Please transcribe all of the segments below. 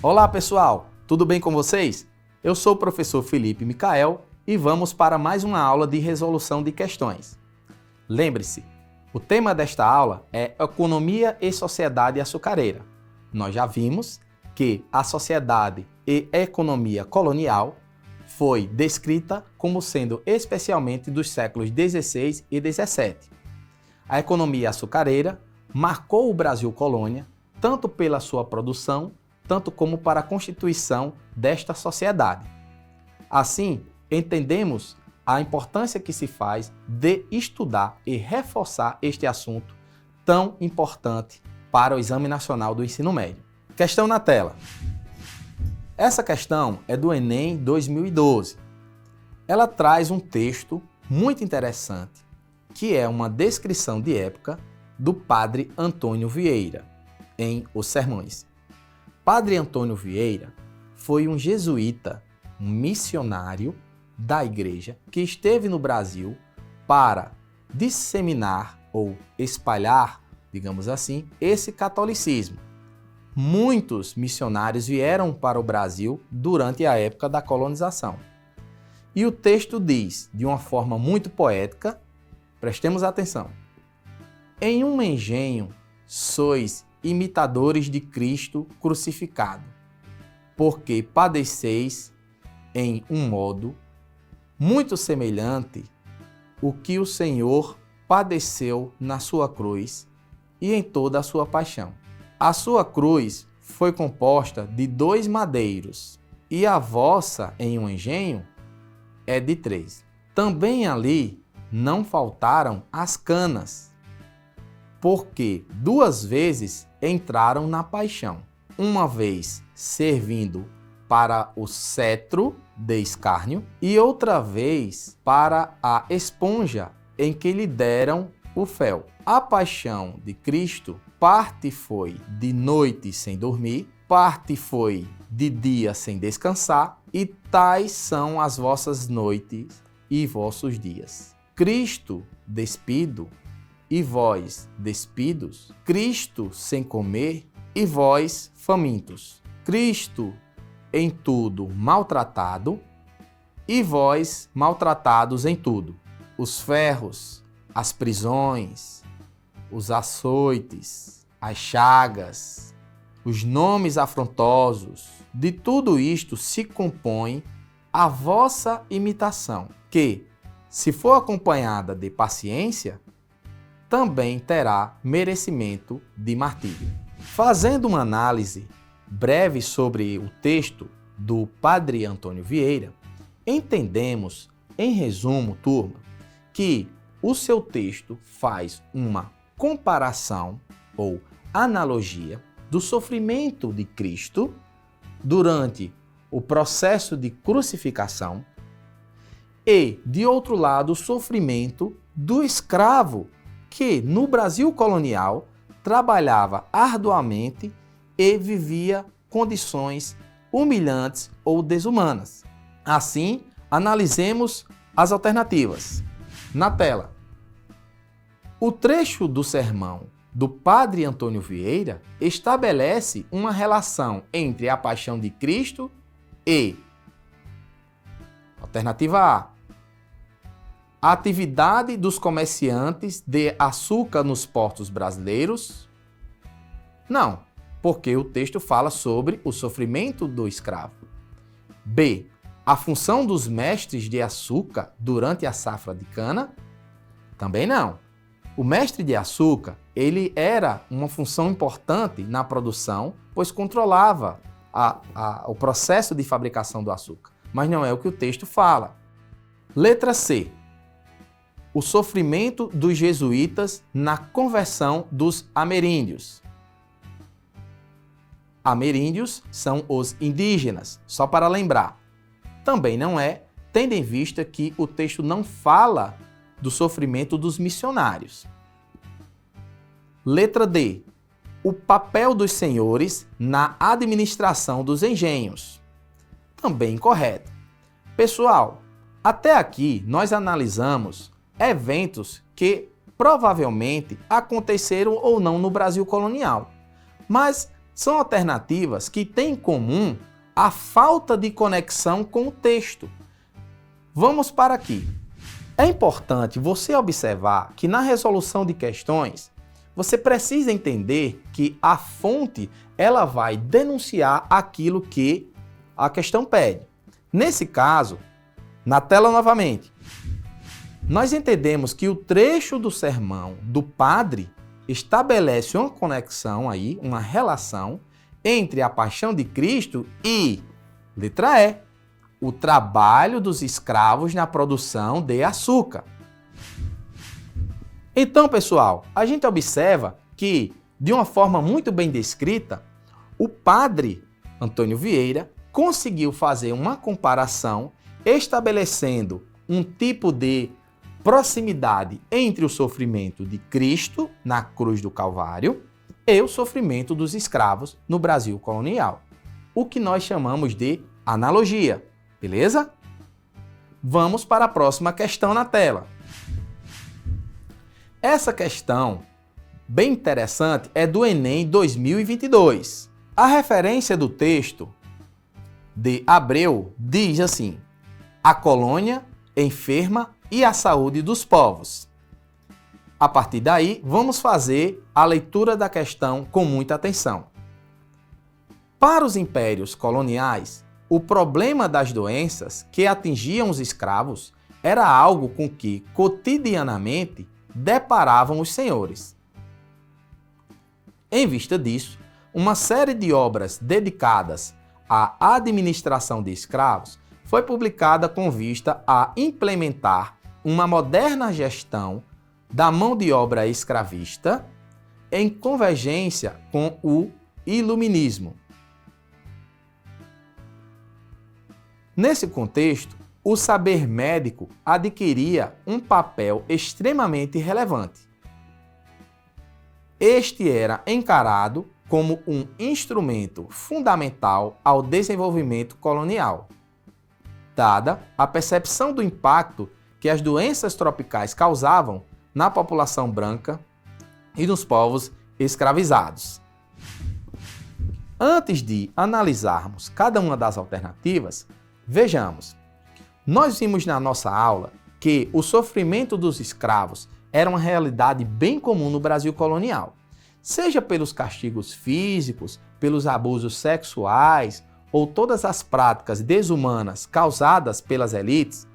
Olá pessoal, tudo bem com vocês? Eu sou o professor Felipe Micael e vamos para mais uma aula de resolução de questões. Lembre-se, o tema desta aula é Economia e Sociedade Açucareira. Nós já vimos que a sociedade e economia colonial foi descrita como sendo especialmente dos séculos XVI e XVII. A economia açucareira marcou o Brasil colônia tanto pela sua produção, tanto como para a constituição desta sociedade. Assim, entendemos a importância que se faz de estudar e reforçar este assunto tão importante para o Exame Nacional do Ensino Médio. Questão na tela. Essa questão é do Enem 2012. Ela traz um texto muito interessante, que é uma descrição de época do Padre Antônio Vieira, em Os Sermões. Padre Antônio Vieira foi um jesuíta, um missionário da igreja que esteve no Brasil para disseminar ou espalhar, digamos assim, esse catolicismo. Muitos missionários vieram para o Brasil durante a época da colonização. E o texto diz, de uma forma muito poética, prestemos atenção: em um engenho sois imitadores de Cristo crucificado, porque padeceis em um modo muito semelhante o que o Senhor padeceu na sua cruz e em toda a sua paixão. A sua cruz foi composta de 2 madeiros, e a vossa em um engenho é de 3. Também ali não faltaram as canas, porque 2 vezes entraram na paixão, uma vez servindo para o cetro de escárnio e outra vez para a esponja em que lhe deram o fel. A paixão de Cristo, parte foi de noite sem dormir, parte foi de dia sem descansar, e tais são as vossas noites e vossos dias. Cristo despido e vós despidos, Cristo sem comer e vós famintos, Cristo em tudo maltratado e vós maltratados em tudo. Os ferros, as prisões, os açoites, as chagas, os nomes afrontosos, de tudo isto se compõe a vossa imitação, que, se for acompanhada de paciência, também terá merecimento de martírio. Fazendo uma análise breve sobre o texto do Padre Antônio Vieira, entendemos, em resumo, turma, que o seu texto faz uma comparação ou analogia do sofrimento de Cristo durante o processo de crucificação e, de outro lado, o sofrimento do escravo que, no Brasil colonial, trabalhava arduamente e vivia condições humilhantes ou desumanas. Assim, analisemos as alternativas. Na tela, o trecho do sermão do Padre Antônio Vieira estabelece uma relação entre a paixão de Cristo e alternativa A, a atividade dos comerciantes de açúcar nos portos brasileiros? Não, porque o texto fala sobre o sofrimento do escravo. B, a função dos mestres de açúcar durante a safra de cana? Também não. O mestre de açúcar, ele era uma função importante na produção, pois controlava o processo de fabricação do açúcar. Mas não é o que o texto fala. Letra C, o sofrimento dos jesuítas na conversão dos ameríndios. Ameríndios são os indígenas, só para lembrar. Também não é, tendo em vista que o texto não fala do sofrimento dos missionários. Letra D, o papel dos senhores na administração dos engenhos. Também incorreto. Pessoal, até aqui nós analisamos eventos que provavelmente aconteceram ou não no Brasil colonial. Mas São alternativas que têm em comum a falta de conexão com o texto. Vamos para aqui. É importante você observar que na resolução de questões, você precisa entender que a fonte ela vai denunciar aquilo que a questão pede. Nesse caso, na tela novamente, nós entendemos que o trecho do sermão do padre estabelece uma conexão aí, uma relação entre a paixão de Cristo e, letra E, o trabalho dos escravos na produção de açúcar. Então, pessoal, a gente observa que, de uma forma muito bem descrita, o padre Antônio Vieira conseguiu fazer uma comparação estabelecendo um tipo de proximidade entre o sofrimento de Cristo na cruz do Calvário e o sofrimento dos escravos no Brasil colonial, o que nós chamamos de analogia, beleza? Vamos para a próxima questão na tela. Essa questão, bem interessante, é do Enem 2022. A referência do texto de Abreu diz assim: a colônia enferma e a saúde dos povos. A partir daí, vamos fazer a leitura da questão com muita atenção. Para os impérios coloniais, o problema das doenças que atingiam os escravos era algo com que, cotidianamente, deparavam os senhores. Em vista disso, uma série de obras dedicadas à administração de escravos foi publicada com vista a implementar uma moderna gestão da mão de obra escravista em convergência com o iluminismo. Nesse contexto, o saber médico adquiria um papel extremamente relevante. Este era encarado como um instrumento fundamental ao desenvolvimento colonial, dada a percepção do impacto que as doenças tropicais causavam na população branca e nos povos escravizados. Antes de analisarmos cada uma das alternativas, vejamos. Nós vimos na nossa aula que o sofrimento dos escravos era uma realidade bem comum no Brasil colonial, seja pelos castigos físicos, pelos abusos sexuais ou todas as práticas desumanas causadas pelas elites.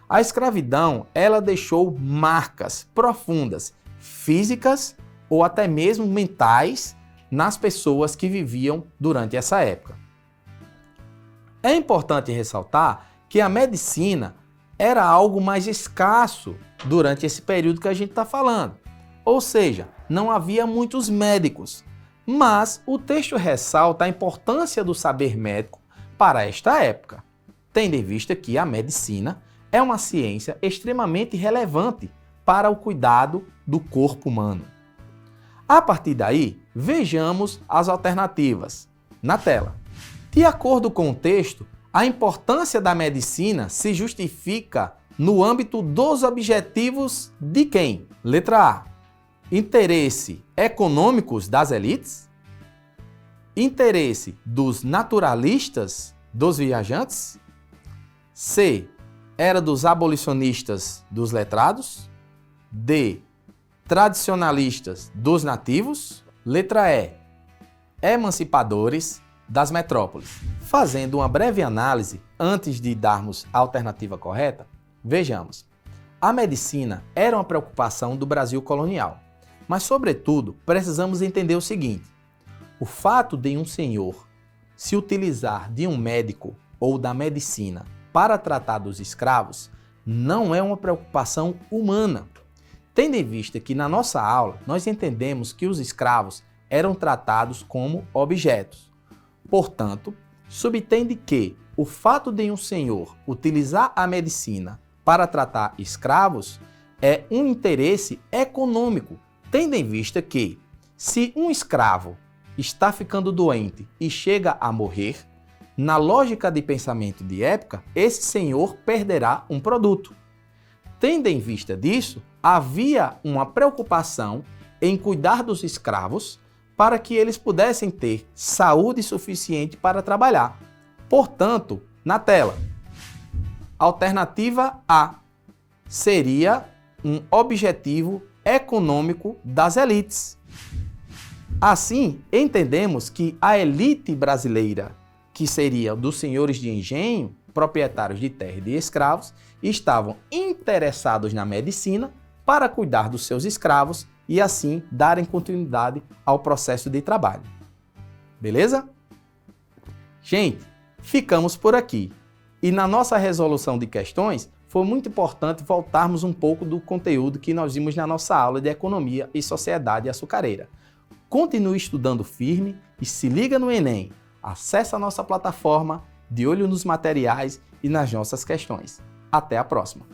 A escravidão, ela deixou marcas profundas, físicas ou até mesmo mentais, nas pessoas que viviam durante essa época. É importante ressaltar que a medicina era algo mais escasso durante esse período que a gente está falando. Ou seja, não havia muitos médicos. Mas o texto ressalta a importância do saber médico para esta época, tendo em vista que a medicina é uma ciência extremamente relevante para o cuidado do corpo humano. A partir daí, vejamos as alternativas na tela. De acordo com o texto, a importância da medicina se justifica no âmbito dos objetivos de quem? Letra A. Interesse econômicos das elites? Interesse dos naturalistas, dos viajantes? C. Era dos abolicionistas, dos letrados? D. Tradicionalistas, dos nativos? Letra E. Emancipadores das metrópoles. Fazendo uma breve análise, antes de darmos a alternativa correta, vejamos. A medicina era uma preocupação do Brasil colonial, mas, sobretudo, precisamos entender o seguinte: o fato de um senhor se utilizar de um médico ou da medicina para tratar dos escravos não é uma preocupação humana, tendo em vista que na nossa aula nós entendemos que os escravos eram tratados como objetos. Portanto, subtende que o fato de um senhor utilizar a medicina para tratar escravos é um interesse econômico, tendo em vista que, se um escravo está ficando doente e chega a morrer, na lógica de pensamento de época, esse senhor perderá um produto. Tendo em vista disso, havia uma preocupação em cuidar dos escravos para que eles pudessem ter saúde suficiente para trabalhar. Portanto, na tela, alternativa A seria um objetivo econômico das elites. Assim, entendemos que a elite brasileira, que seria dos senhores de engenho, proprietários de terra e de escravos, estavam interessados na medicina para cuidar dos seus escravos e assim darem continuidade ao processo de trabalho. Beleza? Gente, ficamos por aqui. E na nossa resolução de questões, foi muito importante voltarmos um pouco do conteúdo que nós vimos na nossa aula de Economia e Sociedade Açucareira. Continue estudando firme e se liga no Enem. Acesse a nossa plataforma, de olho nos materiais e nas nossas questões. Até a próxima!